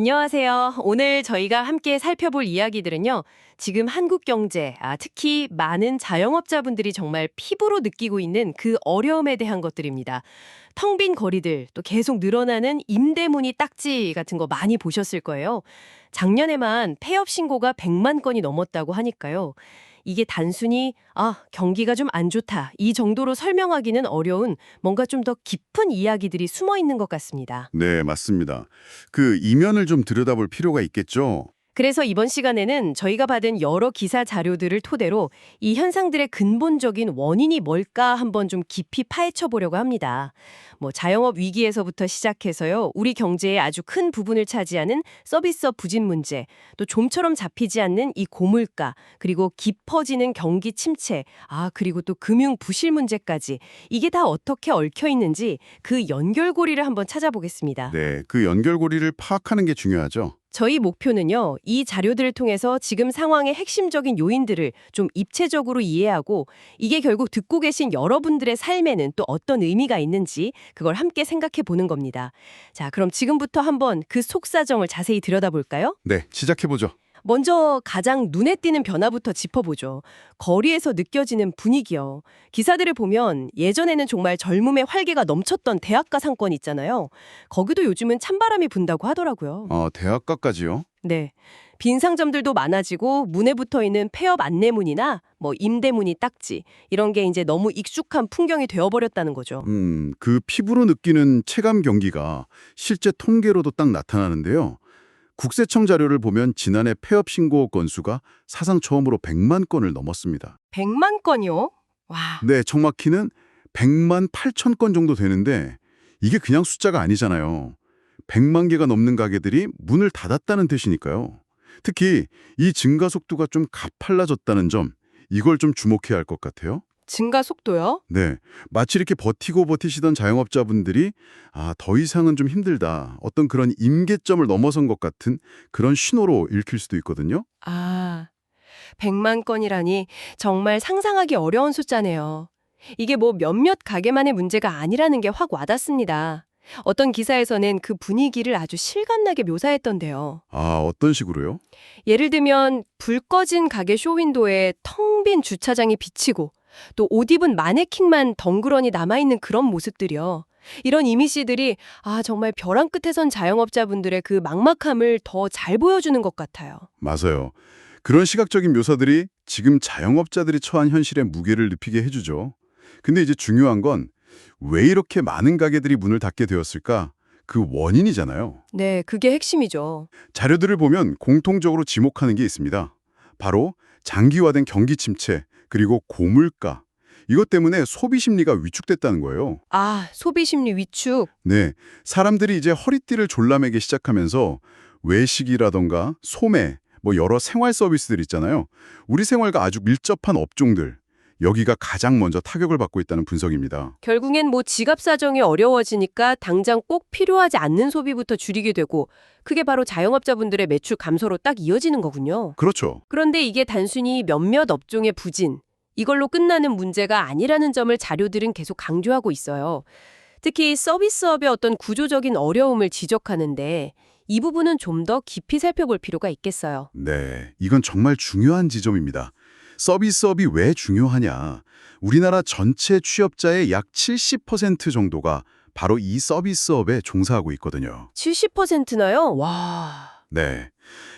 안녕하세요. 오늘 저희가 함께 살펴볼 이야기들은요. 지금 한국 경제, 특히 많은 자영업자분들이 정말 피부로 느끼고 있는 그 어려움에 대한 것들입니다. 텅 빈 거리들, 또 계속 늘어나는 임대문의 딱지 같은 거 많이 보셨을 거예요. 작년에만 폐업 신고가 100만 건이 넘었다고 하니까요. 이게 단순히 경기가 좀 안 좋다 이 정도로 설명하기는 어려운 뭔가 좀 더 깊은 이야기들이 숨어 있는 것 같습니다. 네, 맞습니다. 그 이면을 좀 들여다볼 필요가 있겠죠. 그래서 이번 시간에는 저희가 받은 여러 기사 자료들을 토대로 이 현상들의 근본적인 원인이 뭘까 한번 좀 깊이 파헤쳐 보려고 합니다. 뭐 자영업 위기에서부터 시작해서요. 우리 경제의 아주 큰 부분을 차지하는 서비스업 부진 문제, 또 좀처럼 잡히지 않는 이 고물가, 그리고 깊어지는 경기 침체, 그리고 또 금융 부실 문제까지 이게 다 어떻게 얽혀 있는지 그 연결고리를 한번 찾아보겠습니다. 네, 그 연결고리를 파악하는 게 중요하죠. 저희 목표는요, 이 자료들을 통해서 지금 상황의 핵심적인 요인들을 좀 입체적으로 이해하고 이게 결국 듣고 계신 여러분들의 삶에는 또 어떤 의미가 있는지 그걸 함께 생각해 보는 겁니다. 자, 그럼 지금부터 한번 그 속사정을 자세히 들여다볼까요? 네, 시작해보죠. 먼저 가장 눈에 띄는 변화부터 짚어보죠. 거리에서 느껴지는 분위기요. 기사들을 보면 예전에는 정말 젊음의 활기가 넘쳤던 대학가 상권 있잖아요. 거기도 요즘은 찬바람이 분다고 하더라고요. 대학가까지요? 네. 빈 상점들도 많아지고 문에 붙어 있는 폐업 안내문이나 뭐 임대문의 딱지 이런 게 이제 너무 익숙한 풍경이 되어버렸다는 거죠. 그 피부로 느끼는 체감 경기가 실제 통계로도 딱 나타나는데요. 국세청 자료를 보면 지난해 폐업 신고 건수가 사상 처음으로 100만 건을 넘었습니다. 100만 건이요? 와. 네, 정확히는 100만 8천 건 정도 되는데 이게 그냥 숫자가 아니잖아요. 100만 개가 넘는 가게들이 문을 닫았다는 뜻이니까요. 특히 이 증가 속도가 좀 가팔라졌다는 점, 이걸 좀 주목해야 할 것 같아요. 증가 속도요? 네, 마치 이렇게 버티고 버티시던 자영업자분들이 더 이상은 좀 힘들다. 어떤 그런 임계점을 넘어선 것 같은 그런 신호로 읽힐 수도 있거든요. 100만 건이라니 정말 상상하기 어려운 숫자네요. 이게 뭐 몇몇 가게만의 문제가 아니라는 게 확 와닿습니다. 어떤 기사에서는 그 분위기를 아주 실감나게 묘사했던데요. 어떤 식으로요? 예를 들면 불 꺼진 가게 쇼윈도에 텅 빈 주차장이 비치고 또 옷 입은 마네킹만 덩그러니 남아있는 그런 모습들이요. 이런 이미지들이 정말 벼랑 끝에 선 자영업자분들의 그 막막함을 더 잘 보여주는 것 같아요. 맞아요. 그런 시각적인 묘사들이 지금 자영업자들이 처한 현실의 무게를 느끼게 해주죠. 근데 이제 중요한 건 왜 이렇게 많은 가게들이 문을 닫게 되었을까? 그 원인이잖아요. 네, 그게 핵심이죠. 자료들을 보면 공통적으로 지목하는 게 있습니다. 바로 장기화된 경기 침체, 그리고 고물가. 이것 때문에 소비 심리가 위축됐다는 거예요. 소비 심리 위축. 네, 사람들이 이제 허리띠를 졸라매기 시작하면서 외식이라던가 소매, 뭐 여러 생활 서비스들 있잖아요. 우리 생활과 아주 밀접한 업종들, 여기가 가장 먼저 타격을 받고 있다는 분석입니다. 결국엔 뭐 지갑 사정이 어려워지니까 당장 꼭 필요하지 않는 소비부터 줄이게 되고 그게 바로 자영업자분들의 매출 감소로 딱 이어지는 거군요. 그렇죠. 그런데 이게 단순히 몇몇 업종의 부진, 이걸로 끝나는 문제가 아니라는 점을 자료들은 계속 강조하고 있어요. 특히 서비스업의 어떤 구조적인 어려움을 지적하는데 이 부분은 좀 더 깊이 살펴볼 필요가 있겠어요. 네, 이건 정말 중요한 지점입니다. 서비스업이 왜 중요하냐? 우리나라 전체 취업자의 약 70% 정도가 바로 이 서비스업에 종사하고 있거든요. 70%나요? 와. 네.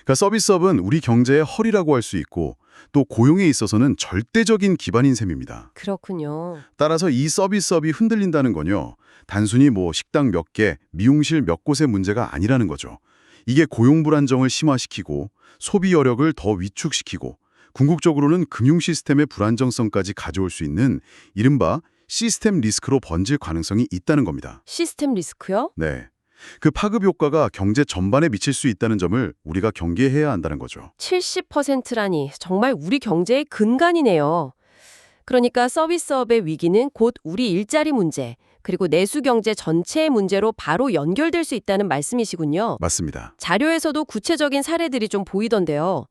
그러니까 서비스업은 우리 경제의 허리라고 할 수 있고 또 고용에 있어서는 절대적인 기반인 셈입니다. 그렇군요. 따라서 이 서비스업이 흔들린다는 건요. 단순히 뭐 식당 몇 개, 미용실 몇 곳의 문제가 아니라는 거죠. 이게 고용 불안정을 심화시키고 소비 여력을 더 위축시키고 궁극적으로는 금융 시스템의 불안정성까지 가져올 수 있는 이른바 시스템 리스크로 번질 가능성이 있다는 겁니다. 시스템 리스크요? 네. 그 파급 효과가 경제 전반에 미칠 수 있다는 점을 우리가 경계해야 한다는 거죠. 70%라니 정말 우리 경제의 근간이네요. 그러니까 서비스업의 위기는 곧 우리 일자리 문제, 그리고 내수 경제 전체의 문제로 바로 연결될 수 있다는 말씀이시군요. 맞습니다. 자료에서도 구체적인 사례들이 좀 보이던데요.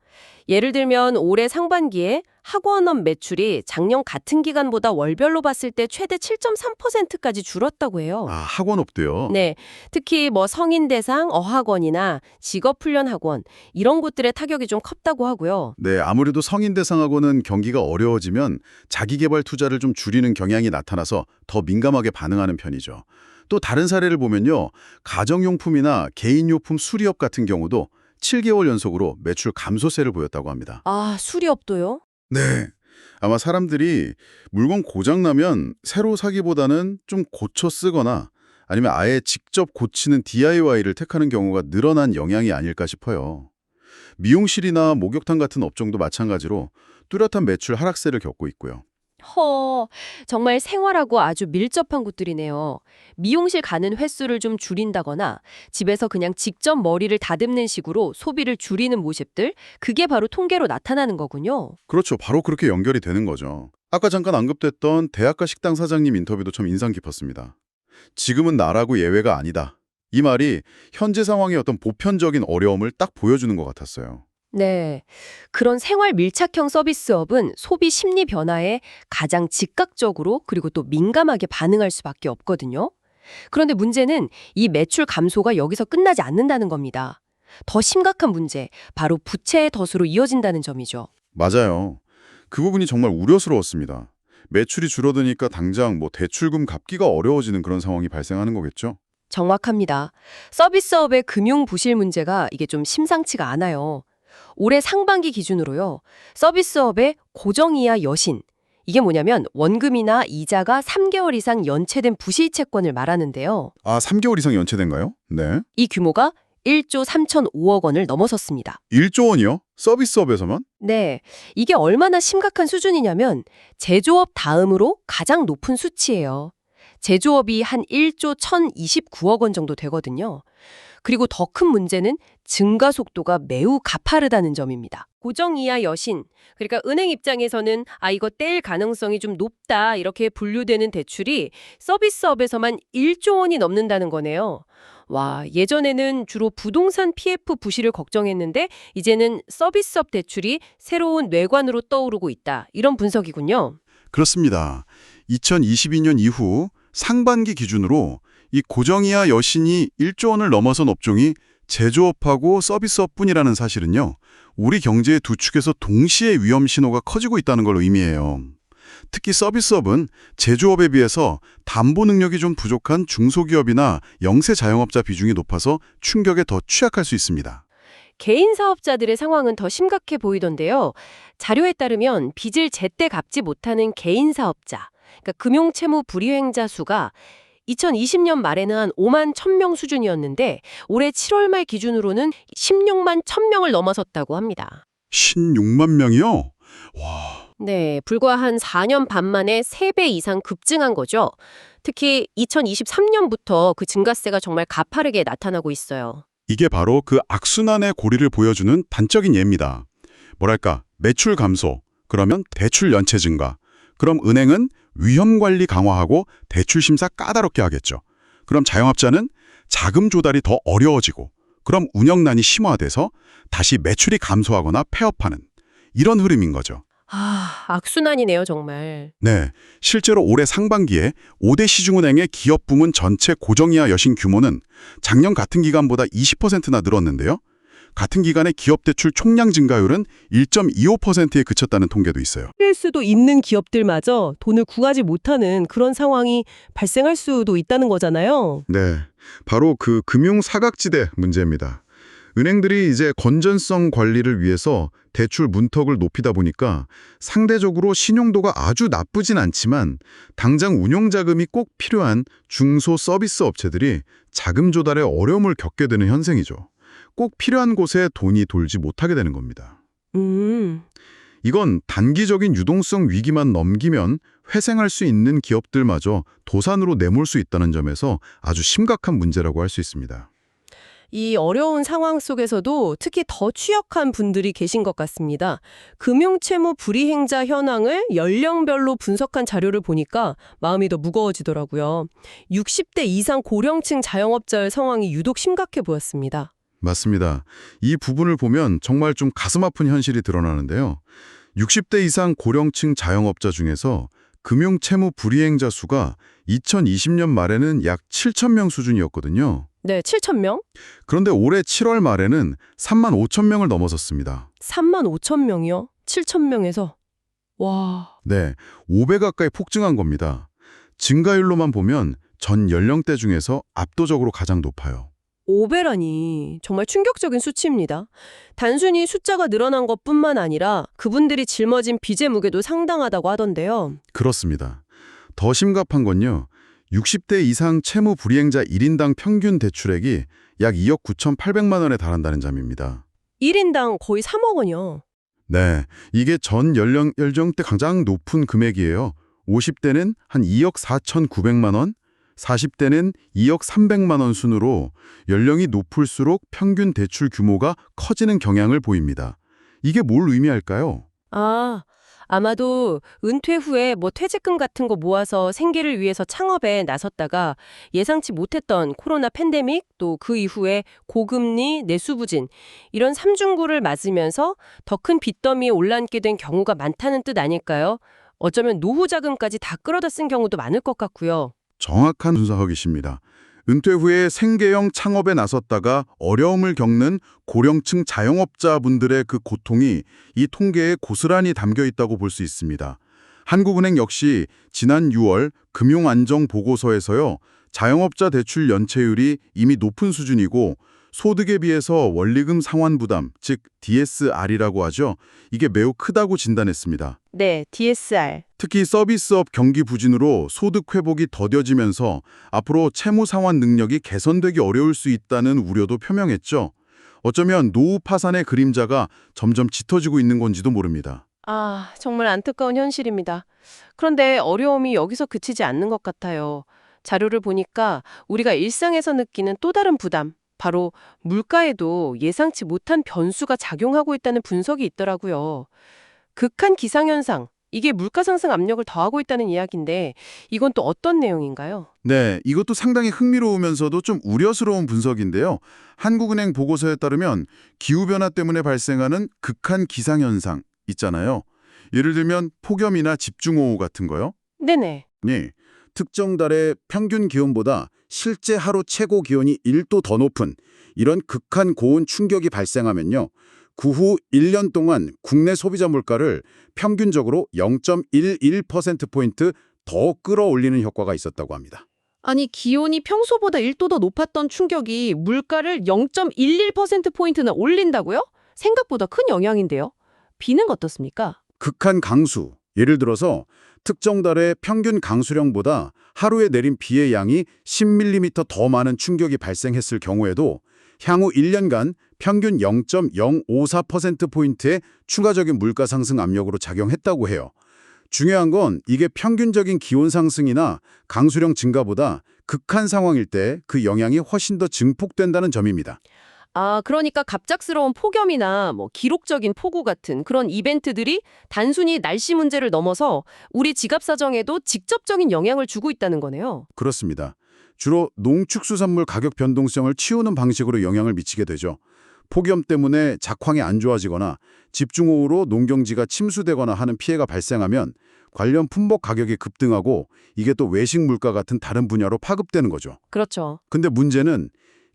예를 들면 올해 상반기에 학원업 매출이 작년 같은 기간보다 월별로 봤을 때 최대 7.3%까지 줄었다고 해요. 아, 학원업도요? 네, 특히 뭐 성인 대상 어학원이나 직업훈련 학원 이런 곳들의 타격이 좀 컸다고 하고요. 네, 아무래도 성인 대상하고는 경기가 어려워지면 자기개발 투자를 좀 줄이는 경향이 나타나서 더 민감하게 반응하는 편이죠. 또 다른 사례를 보면요. 가정용품이나 개인용품 수리업 같은 경우도 7개월 연속으로 매출 감소세를 보였다고 합니다. 아, 수리업도요? 네. 아마 사람들이 물건 고장나면 새로 사기보다는 좀 고쳐 쓰거나 아니면 아예 직접 고치는 DIY를 택하는 경우가 늘어난 영향이 아닐까 싶어요. 미용실이나 목욕탕 같은 업종도 마찬가지로 뚜렷한 매출 하락세를 겪고 있고요. 정말 생활하고 아주 밀접한 곳들이네요. 미용실 가는 횟수를 좀 줄인다거나 집에서 그냥 직접 머리를 다듬는 식으로 소비를 줄이는 모습들, 그게 바로 통계로 나타나는 거군요. 그렇죠. 바로 그렇게 연결이 되는 거죠. 아까 잠깐 언급됐던 대학가 식당 사장님 인터뷰도 참 인상 깊었습니다. 지금은 나라고 예외가 아니다. 이 말이 현재 상황의 어떤 보편적인 어려움을 딱 보여주는 것 같았어요. 네. 그런 생활 밀착형 서비스업은 소비 심리 변화에 가장 즉각적으로 그리고 또 민감하게 반응할 수밖에 없거든요. 그런데 문제는 이 매출 감소가 여기서 끝나지 않는다는 겁니다. 더 심각한 문제, 바로 부채의 덫으로 이어진다는 점이죠. 맞아요. 그 부분이 정말 우려스러웠습니다. 매출이 줄어드니까 당장 대출금 갚기가 어려워지는 그런 상황이 발생하는 거겠죠? 정확합니다. 서비스업의 금융 부실 문제가 이게 좀 심상치가 않아요. 올해 상반기 기준으로요. 서비스업의 고정이하 여신. 이게 뭐냐면 원금이나 이자가 3개월 이상 연체된 부실 채권을 말하는데요. 아, 3개월 이상 연체된가요? 네. 이 규모가 1조 3,005억 원을 넘어섰습니다. 1조 원이요? 서비스업에서만? 네, 이게 얼마나 심각한 수준이냐면 제조업 다음으로 가장 높은 수치예요. 제조업이 한 1조 1,029억 원 정도 되거든요. 그리고 더 큰 문제는 증가 속도가 매우 가파르다는 점입니다. 고정이하 여신, 그러니까 은행 입장에서는 이거 떼일 가능성이 좀 높다 이렇게 분류되는 대출이 서비스업에서만 1조 원이 넘는다는 거네요. 와, 예전에는 주로 부동산 PF 부실을 걱정했는데 이제는 서비스업 대출이 새로운 뇌관으로 떠오르고 있다. 이런 분석이군요. 그렇습니다. 2022년 이후 상반기 기준으로 이 고정이하 여신이 1조 원을 넘어선 업종이 제조업하고 서비스업뿐이라는 사실은요. 우리 경제의 두 축에서 동시에 위험 신호가 커지고 있다는 걸 의미해요. 특히 서비스업은 제조업에 비해서 담보 능력이 좀 부족한 중소기업이나 영세 자영업자 비중이 높아서 충격에 더 취약할 수 있습니다. 개인 사업자들의 상황은 더 심각해 보이던데요. 자료에 따르면 빚을 제때 갚지 못하는 개인 사업자, 그러니까 금융채무 불이행자 수가 2020년 말에는 한 5만 1,000명 수준이었는데 올해 7월 말 기준으로는 16만 1,000명을 넘어섰다고 합니다. 16만 명이요? 와, 네, 불과 한 4년 반 만에 3배 이상 급증한 거죠. 특히 2023년부터 그 증가세가 정말 가파르게 나타나고 있어요. 이게 바로 그 악순환의 고리를 보여주는 단적인 예입니다. 뭐랄까, 매출 감소, 그러면 대출 연체 증가. 그럼 은행은 위험 관리 강화하고 대출 심사 까다롭게 하겠죠. 그럼 자영업자는 자금 조달이 더 어려워지고, 그럼 운영난이 심화돼서 다시 매출이 감소하거나 폐업하는 이런 흐름인 거죠. 악순환이네요, 정말. 네, 실제로 올해 상반기에 5대 시중은행의 기업 부문 전체 고정이하 여신 규모는 작년 같은 기간보다 20%나 늘었는데요. 같은 기간에 기업 대출 총량 증가율은 1.25%에 그쳤다는 통계도 있어요. 할 수도 있는 기업들마저 돈을 구하지 못하는 그런 상황이 발생할 수도 있다는 거잖아요. 네, 바로 그 금융 사각지대 문제입니다. 은행들이 이제 건전성 관리를 위해서 대출 문턱을 높이다 보니까 상대적으로 신용도가 아주 나쁘진 않지만 당장 운영자금이 꼭 필요한 중소 서비스 업체들이 자금 조달에 어려움을 겪게 되는 현상이죠. 꼭 필요한 곳에 돈이 돌지 못하게 되는 겁니다. 이건 단기적인 유동성 위기만 넘기면 회생할 수 있는 기업들마저 도산으로 내몰 수 있다는 점에서 아주 심각한 문제라고 할 수 있습니다. 이 어려운 상황 속에서도 특히 더 취약한 분들이 계신 것 같습니다. 금융채무 불이행자 현황을 연령별로 분석한 자료를 보니까 마음이 더 무거워지더라고요. 60대 이상 고령층 자영업자의 상황이 유독 심각해 보였습니다. 맞습니다. 이 부분을 보면 정말 좀 가슴 아픈 현실이 드러나는데요. 60대 이상 고령층 자영업자 중에서 금융 채무 불이행자 수가 2020년 말에는 약 7천 명 수준이었거든요. 네, 7천 명? 그런데 올해 7월 말에는 3만 5천 명을 넘어섰습니다. 3만 5천 명이요? 7천 명에서. 와, 네, 5배 가까이 폭증한 겁니다. 증가율로만 보면 전 연령대 중에서 압도적으로 가장 높아요. 5배라니 정말 충격적인 수치입니다. 단순히 숫자가 늘어난 것뿐만 아니라 그분들이 짊어진 빚의 무게도 상당하다고 하던데요. 그렇습니다. 더 심각한 건요. 60대 이상 채무 불이행자 1인당 평균 대출액이 약 2억 9,800만 원에 달한다는 점입니다. 1인당 거의 3억 원이요. 네, 이게 전 연령대 가장 높은 금액이에요. 50대는 한 2억 4,900만 원, 40대는 2억 300만 원 순으로 연령이 높을수록 평균 대출 규모가 커지는 경향을 보입니다. 이게 뭘 의미할까요? 아마도 은퇴 후에 퇴직금 같은 거 모아서 생계를 위해서 창업에 나섰다가 예상치 못했던 코로나 팬데믹 또 그 이후에 고금리, 내수부진 이런 삼중고를 맞으면서 더 큰 빚더미에 올라앉게 된 경우가 많다는 뜻 아닐까요? 어쩌면 노후 자금까지 다 끌어다 쓴 경우도 많을 것 같고요. 정확한 분석이십니다. 은퇴 후에 생계형 창업에 나섰다가 어려움을 겪는 고령층 자영업자분들의 그 고통이 이 통계에 고스란히 담겨 있다고 볼 수 있습니다. 한국은행 역시 지난 6월 금융안정보고서에서요. 자영업자 대출 연체율이 이미 높은 수준이고 소득에 비해서 원리금 상환 부담, 즉 DSR이라고 하죠. 이게 매우 크다고 진단했습니다. 네, DSR. 특히 서비스업 경기 부진으로 소득 회복이 더뎌지면서 앞으로 채무 상환 능력이 개선되기 어려울 수 있다는 우려도 표명했죠. 어쩌면 노후 파산의 그림자가 점점 짙어지고 있는 건지도 모릅니다. 정말 안타까운 현실입니다. 그런데 어려움이 여기서 그치지 않는 것 같아요. 자료를 보니까 우리가 일상에서 느끼는 또 다른 부담, 바로 물가에도 예상치 못한 변수가 작용하고 있다는 분석이 있더라고요. 극한 기상현상, 이게 물가 상승 압력을 더하고 있다는 이야기인데 이건 또 어떤 내용인가요? 네, 이것도 상당히 흥미로우면서도 좀 우려스러운 분석인데요. 한국은행 보고서에 따르면 기후변화 때문에 발생하는 극한 기상현상 있잖아요. 예를 들면 폭염이나 집중호우 같은 거요. 네네. 네, 특정 달의 평균 기온보다 실제 하루 최고 기온이 1도 더 높은 이런 극한 고온 충격이 발생하면요. 그 후 1년 동안 국내 소비자 물가를 평균적으로 0.11%포인트 더 끌어올리는 효과가 있었다고 합니다. 아니, 기온이 평소보다 1도 더 높았던 충격이 물가를 0.11%포인트나 올린다고요? 생각보다 큰 영향인데요. 비는 어떻습니까? 극한 강수, 예를 들어서 특정 달의 평균 강수량보다 하루에 내린 비의 양이 10mm 더 많은 충격이 발생했을 경우에도 향후 1년간 평균 0.054%포인트의 추가적인 물가 상승 압력으로 작용했다고 해요. 중요한 건 이게 평균적인 기온 상승이나 강수량 증가보다 극한 상황일 때 그 영향이 훨씬 더 증폭된다는 점입니다. 그러니까 갑작스러운 폭염이나 기록적인 폭우 같은 그런 이벤트들이 단순히 날씨 문제를 넘어서 우리 지갑 사정에도 직접적인 영향을 주고 있다는 거네요. 그렇습니다. 주로 농축수산물 가격 변동성을 치우는 방식으로 영향을 미치게 되죠. 폭염 때문에 작황이 안 좋아지거나 집중호우로 농경지가 침수되거나 하는 피해가 발생하면 관련 품목 가격이 급등하고 이게 또 외식 물가 같은 다른 분야로 파급되는 거죠. 그렇죠. 근데 문제는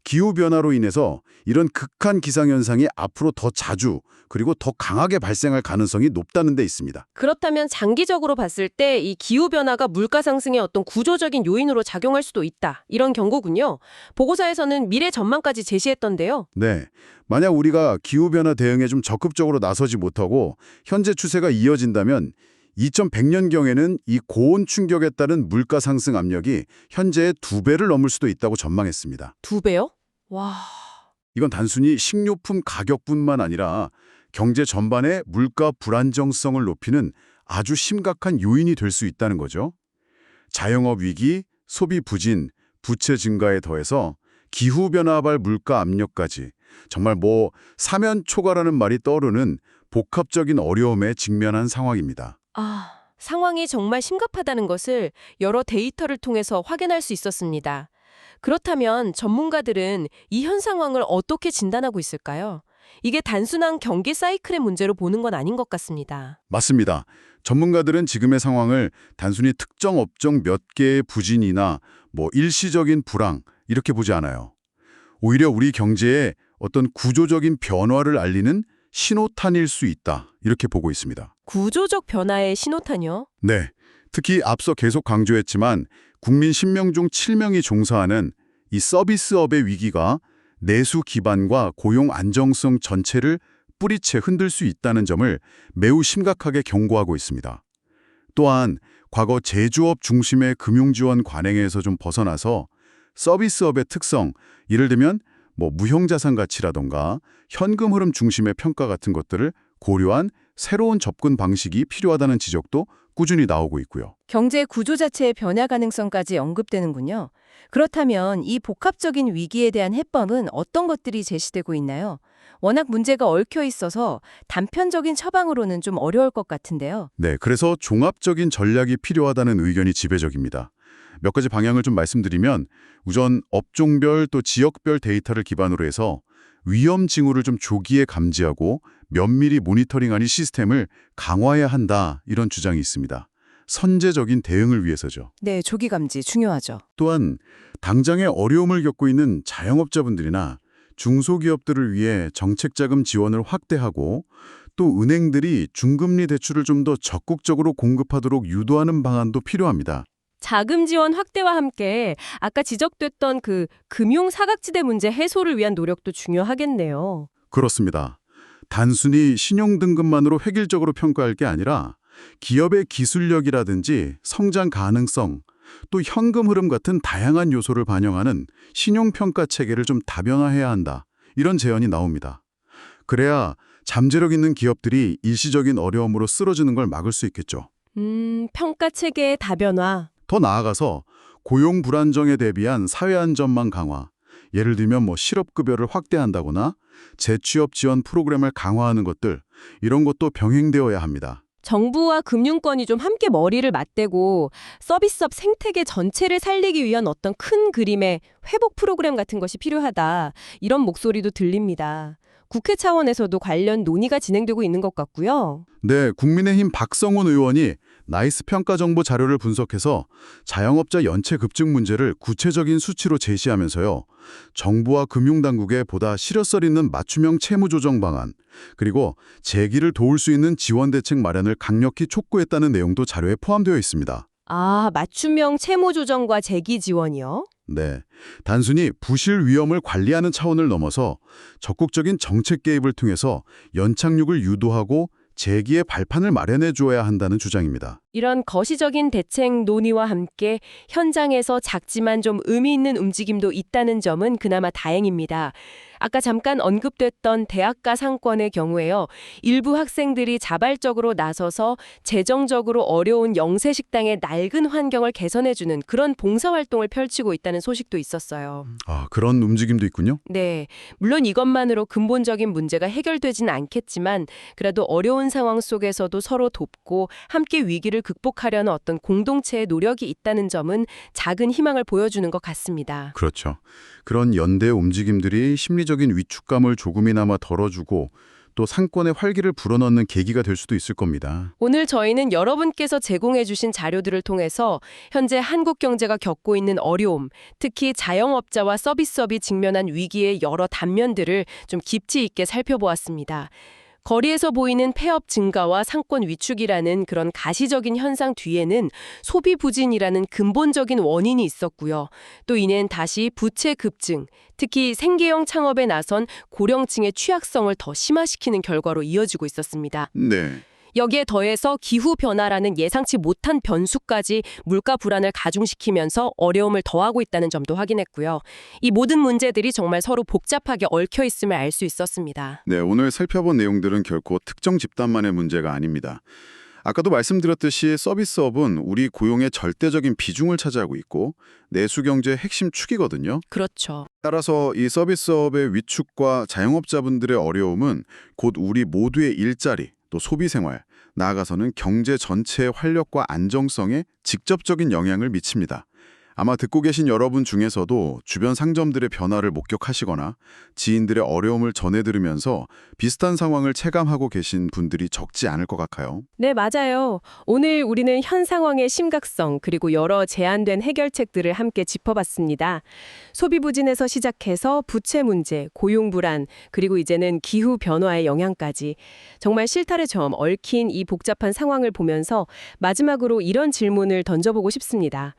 기후변화로 인해서 이런 극한 기상현상이 앞으로 더 자주 그리고 더 강하게 발생할 가능성이 높다는 데 있습니다. 그렇다면 장기적으로 봤을 때 이 기후변화가 물가 상승의 어떤 구조적인 요인으로 작용할 수도 있다. 이런 경고군요. 보고서에서는 미래 전망까지 제시했던데요. 네, 만약 우리가 기후변화 대응에 좀 적극적으로 나서지 못하고 현재 추세가 이어진다면 2100년경에는 이 고온 충격에 따른 물가 상승 압력이 현재의 2배를 넘을 수도 있다고 전망했습니다. 2배요? 와... 이건 단순히 식료품 가격뿐만 아니라 경제 전반의 물가 불안정성을 높이는 아주 심각한 요인이 될 수 있다는 거죠. 자영업 위기, 소비 부진, 부채 증가에 더해서 기후변화발 물가 압력까지 정말 사면 초과라는 말이 떠오르는 복합적인 어려움에 직면한 상황입니다. 상황이 정말 심각하다는 것을 여러 데이터를 통해서 확인할 수 있었습니다. 그렇다면 전문가들은 이 현 상황을 어떻게 진단하고 있을까요? 이게 단순한 경기 사이클의 문제로 보는 건 아닌 것 같습니다. 맞습니다. 전문가들은 지금의 상황을 단순히 특정 업종 몇 개의 부진이나 일시적인 불황 이렇게 보지 않아요. 오히려 우리 경제에 어떤 구조적인 변화를 알리는 신호탄일 수 있다 이렇게 보고 있습니다. 구조적 변화의 신호탄이요? 네, 특히 앞서 계속 강조했지만 국민 10명 중 7명이 종사하는 이 서비스업의 위기가 내수 기반과 고용 안정성 전체를 뿌리채 흔들 수 있다는 점을 매우 심각하게 경고하고 있습니다. 또한 과거 제조업 중심의 금융지원 관행에서 좀 벗어나서 서비스업의 특성, 예를 들면 무형자산 가치라던가 현금 흐름 중심의 평가 같은 것들을 고려한 새로운 접근 방식이 필요하다는 지적도 꾸준히 나오고 있고요. 경제 구조 자체의 변화 가능성까지 언급되는군요. 그렇다면 이 복합적인 위기에 대한 해법은 어떤 것들이 제시되고 있나요? 워낙 문제가 얽혀 있어서 단편적인 처방으로는 좀 어려울 것 같은데요. 네, 그래서 종합적인 전략이 필요하다는 의견이 지배적입니다. 몇 가지 방향을 좀 말씀드리면 우선 업종별 또 지역별 데이터를 기반으로 해서 위험 징후를 좀 조기에 감지하고 면밀히 모니터링하는 시스템을 강화해야 한다 이런 주장이 있습니다. 선제적인 대응을 위해서죠. 네, 조기 감지 중요하죠. 또한 당장의 어려움을 겪고 있는 자영업자분들이나 중소기업들을 위해 정책자금 지원을 확대하고 또 은행들이 중금리 대출을 좀 더 적극적으로 공급하도록 유도하는 방안도 필요합니다. 자금 지원 확대와 함께 아까 지적됐던 그 금융 사각지대 문제 해소를 위한 노력도 중요하겠네요. 그렇습니다. 단순히 신용등급만으로 획일적으로 평가할 게 아니라 기업의 기술력이라든지 성장 가능성, 또 현금 흐름 같은 다양한 요소를 반영하는 신용평가 체계를 좀 다변화해야 한다. 이런 제언이 나옵니다. 그래야 잠재력 있는 기업들이 일시적인 어려움으로 쓰러지는 걸 막을 수 있겠죠. 평가 체계의 다변화. 더 나아가서 고용 불안정에 대비한 사회 안전망 강화, 예를 들면 실업급여를 확대한다거나 재취업 지원 프로그램을 강화하는 것들, 이런 것도 병행되어야 합니다. 정부와 금융권이 좀 함께 머리를 맞대고 서비스업 생태계 전체를 살리기 위한 어떤 큰 그림의 회복 프로그램 같은 것이 필요하다. 이런 목소리도 들립니다. 국회 차원에서도 관련 논의가 진행되고 있는 것 같고요. 네, 국민의힘 박성훈 의원이 나이스 평가 정보 자료를 분석해서 자영업자 연체 급증 문제를 구체적인 수치로 제시하면서요. 정부와 금융당국에 보다 실효성 있는 맞춤형 채무 조정 방안, 그리고 재기를 도울 수 있는 지원 대책 마련을 강력히 촉구했다는 내용도 자료에 포함되어 있습니다. 아, 맞춤형 채무 조정과 재기 지원이요? 네, 단순히 부실 위험을 관리하는 차원을 넘어서 적극적인 정책 개입을 통해서 연착륙을 유도하고 재기의 발판을 마련해 주어야 한다는 주장입니다. 이런 거시적인 대책 논의와 함께 현장에서 작지만 좀 의미 있는 움직임도 있다는 점은 그나마 다행입니다. 아까 잠깐 언급됐던 대학가 상권의 경우에요. 일부 학생들이 자발적으로 나서서 재정적으로 어려운 영세 식당의 낡은 환경을 개선해주는 그런 봉사활동을 펼치고 있다는 소식도 있었어요. 아, 그런 움직임도 있군요. 네, 물론 이것만으로 근본적인 문제가 해결되진 않겠지만 그래도 어려운 상황 속에서도 서로 돕고 함께 위기를 극복하려는 어떤 공동체의 노력이 있다는 점은 작은 희망을 보여주는 것 같습니다. 그렇죠. 그런 연대 움직임들이 심리적인 위축감을 조금이나마 덜어주고 또 상권의 활기를 불어넣는 계기가 될 수도 있을 겁니다. 오늘 저희는 여러분께서 제공해 주신 자료들을 통해서 현재 한국 경제가 겪고 있는 어려움, 특히 자영업자와 서비스업이 직면한 위기의 여러 단면들을 좀 깊이 있게 살펴보았습니다. 거리에서 보이는 폐업 증가와 상권 위축이라는 그런 가시적인 현상 뒤에는 소비 부진이라는 근본적인 원인이 있었고요. 또 이는 다시 부채 급증, 특히 생계형 창업에 나선 고령층의 취약성을 더 심화시키는 결과로 이어지고 있었습니다. 네. 여기에 더해서 기후변화라는 예상치 못한 변수까지 물가 불안을 가중시키면서 어려움을 더하고 있다는 점도 확인했고요. 이 모든 문제들이 정말 서로 복잡하게 얽혀 있음을 알 수 있었습니다. 네, 오늘 살펴본 내용들은 결코 특정 집단만의 문제가 아닙니다. 아까도 말씀드렸듯이 서비스업은 우리 고용의 절대적인 비중을 차지하고 있고 내수 경제의 핵심 축이거든요. 그렇죠. 따라서 이 서비스업의 위축과 자영업자분들의 어려움은 곧 우리 모두의 일자리, 또 소비 생활, 나아가서는 경제 전체의 활력과 안정성에 직접적인 영향을 미칩니다. 아마 듣고 계신 여러분 중에서도 주변 상점들의 변화를 목격하시거나 지인들의 어려움을 전해 들으면서 비슷한 상황을 체감하고 계신 분들이 적지 않을 것 같아요. 네, 맞아요. 오늘 우리는 현 상황의 심각성 그리고 여러 제안된 해결책들을 함께 짚어봤습니다. 소비 부진에서 시작해서 부채 문제, 고용 불안, 그리고 이제는 기후 변화의 영향까지 정말 실타래 점 얽힌 이 복잡한 상황을 보면서 마지막으로 이런 질문을 던져보고 싶습니다.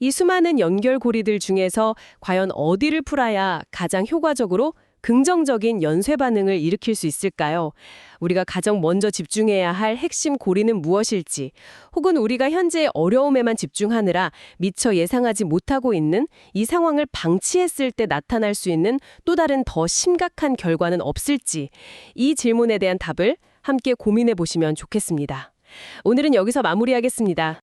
이 수많은 연결고리들 중에서 과연 어디를 풀어야 가장 효과적으로 긍정적인 연쇄 반응을 일으킬 수 있을까요? 우리가 가장 먼저 집중해야 할 핵심 고리는 무엇일지, 혹은 우리가 현재의 어려움에만 집중하느라 미처 예상하지 못하고 있는 이 상황을 방치했을 때 나타날 수 있는 또 다른 더 심각한 결과는 없을지, 이 질문에 대한 답을 함께 고민해 보시면 좋겠습니다. 오늘은 여기서 마무리하겠습니다.